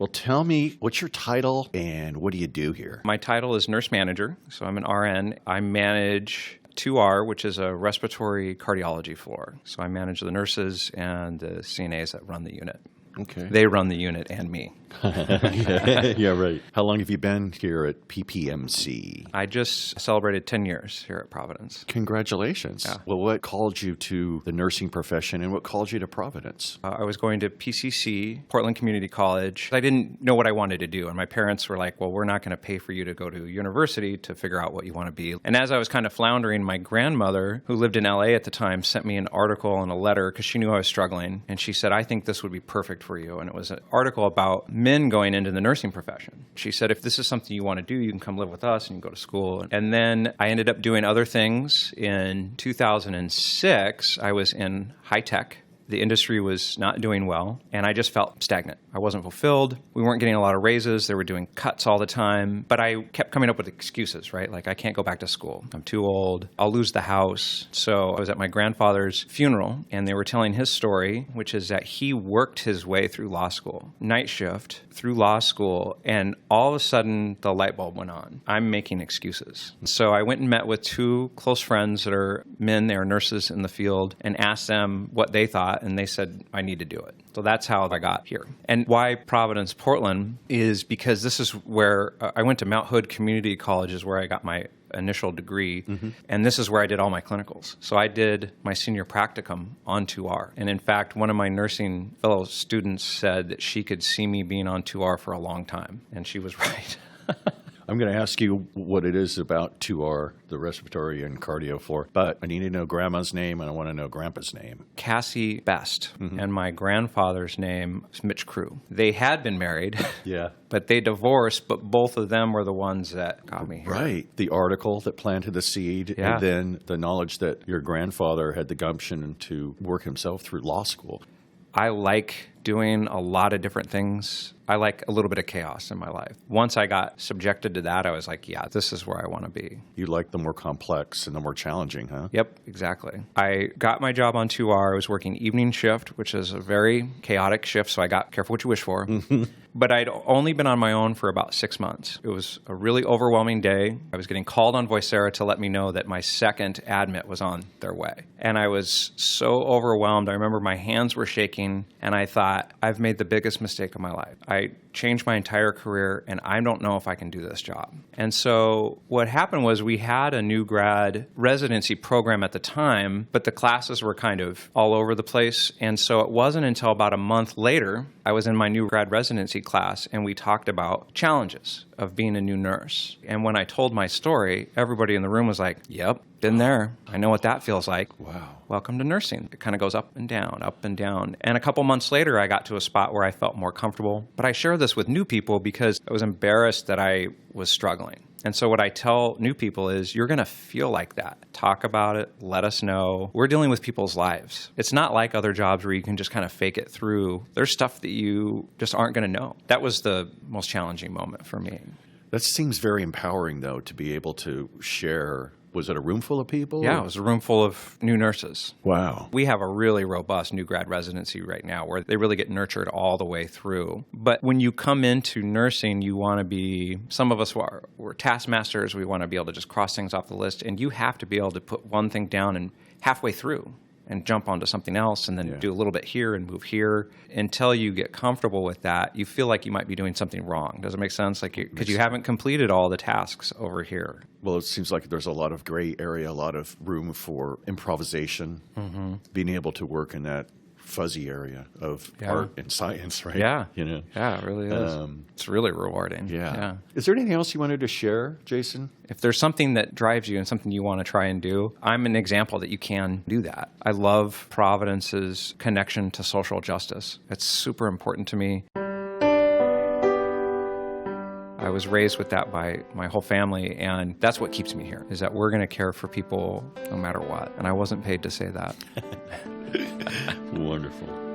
Well, tell me, what's your title and what do you do here? My title is nurse manager, so I'm an RN. I manage 2R, which is a respiratory cardiology floor. So I manage the nurses and the CNAs that run the unit. Okay. They run the unit and me. Yeah, right. How long have you been here at PPMC? I just celebrated 10 years here at Providence. Congratulations. Yeah. Well, what called you to the nursing profession and what called you to Providence? I was going to PCC, Portland Community College. I didn't know what I wanted to do, and my parents were like, well, we're not going to pay for you to go to university to figure out what you want to be. And as I was kind of floundering, my grandmother, who lived in LA at the time, sent me an article and a letter because she knew I was struggling. And she said, I think this would be perfect for you. And it was an article about men going into the nursing profession. She said, if this is something you want to do, you can come live with us and you can go to school. And then I ended up doing other things. In 2006, I was in high tech. The industry was not doing well, and I just felt stagnant. I wasn't fulfilled. We weren't getting a lot of raises. They were doing cuts all the time. But I kept coming up with excuses, right? Like, I can't go back to school. I'm too old. I'll lose the house. So I was at my grandfather's funeral, and they were telling his story, which is that he worked his way through law school, night shift, through law school, and all of a sudden, the light bulb went on. I'm making excuses. So I went and met with two close friends that are men. They are nurses in the field, and asked them what they thought. And they said, I need to do it. So that's how I got here. And why Providence, Portland is because this is where I went to Mount Hood Community College is where I got my initial degree. Mm-hmm. And this is where I did all my clinicals. So I did my senior practicum on 2R. And in fact, one of my nursing fellow students said that she could see me being on 2R for a long time. And she was right. I'm going to ask you what it is about 2R, the respiratory and cardio floor, but I need to know Grandma's name and I want to know Grandpa's name. Cassie Best, and my grandfather's name is Mitch Crew. They had been married, Yeah. but they divorced, but both of them were the ones that got me here. Right. The article that planted the seed, Yeah. and then the knowledge that your grandfather had the gumption to work himself through law school. I like doing a lot of different things. I like a little bit of chaos in my life. Once I got subjected to that, I was like, yeah, this is where I want to be. You like the more complex and the more challenging, huh? Yep, exactly. I got my job on 2R. I was working evening shift, which is a very chaotic shift, so I got careful what you wish for. But I'd only been on my own for about 6 months. It was a really overwhelming day. I was getting called on Voicera to let me know that my second admit was on their way. And I was so overwhelmed. I remember my hands were shaking, and I thought, I've made the biggest mistake of my life. I changed my entire career, and I don't know if I can do this job. And so what happened was we had a new grad residency program at the time, but the classes were kind of all over the place. And so it wasn't until about a month later, I was in my new grad residency class, and we talked about challenges of being a new nurse. And when I told my story, everybody in the room was like, yep, been there. I know what that feels like. Wow. Welcome to nursing. It kind of goes up and down, up and down. And a couple months later, I got to a spot where I felt more comfortable. But I share this with new people because I was embarrassed that I was struggling. And so what I tell new people is, you're going to feel like that. Talk about it. Let us know. We're dealing with people's lives. It's not like other jobs where you can just kind of fake it through. There's stuff that you just aren't going to know. That was the most challenging moment for me. That seems very empowering, though, to be able to share. Was it a room full of people? Yeah, it was a room full of new nurses. Wow. We have a really robust new grad residency right now where they really get nurtured all the way through. But when you come into nursing, you want to be, some of us we're taskmasters. We want to be able to just cross things off the list. And you have to be able to put one thing down and halfway through and jump onto something else and then do a little bit here and move here. Until you get comfortable with that, you feel like you might be doing something wrong. Does it make sense? Like, because you haven't completed all the tasks over here. Well, it seems like there's a lot of gray area, a lot of room for improvisation, being able to work in that fuzzy area of art and science, right? Yeah. You know? Yeah, it really is. It's really rewarding. Yeah. Is there anything else you wanted to share, Jason? If there's something that drives you and something you want to try and do, I'm an example that you can do that. I love Providence's connection to social justice. It's super important to me. I was raised with that by my whole family, and that's what keeps me here, is that we're going to care for people no matter what. And I wasn't paid to say that. Wonderful.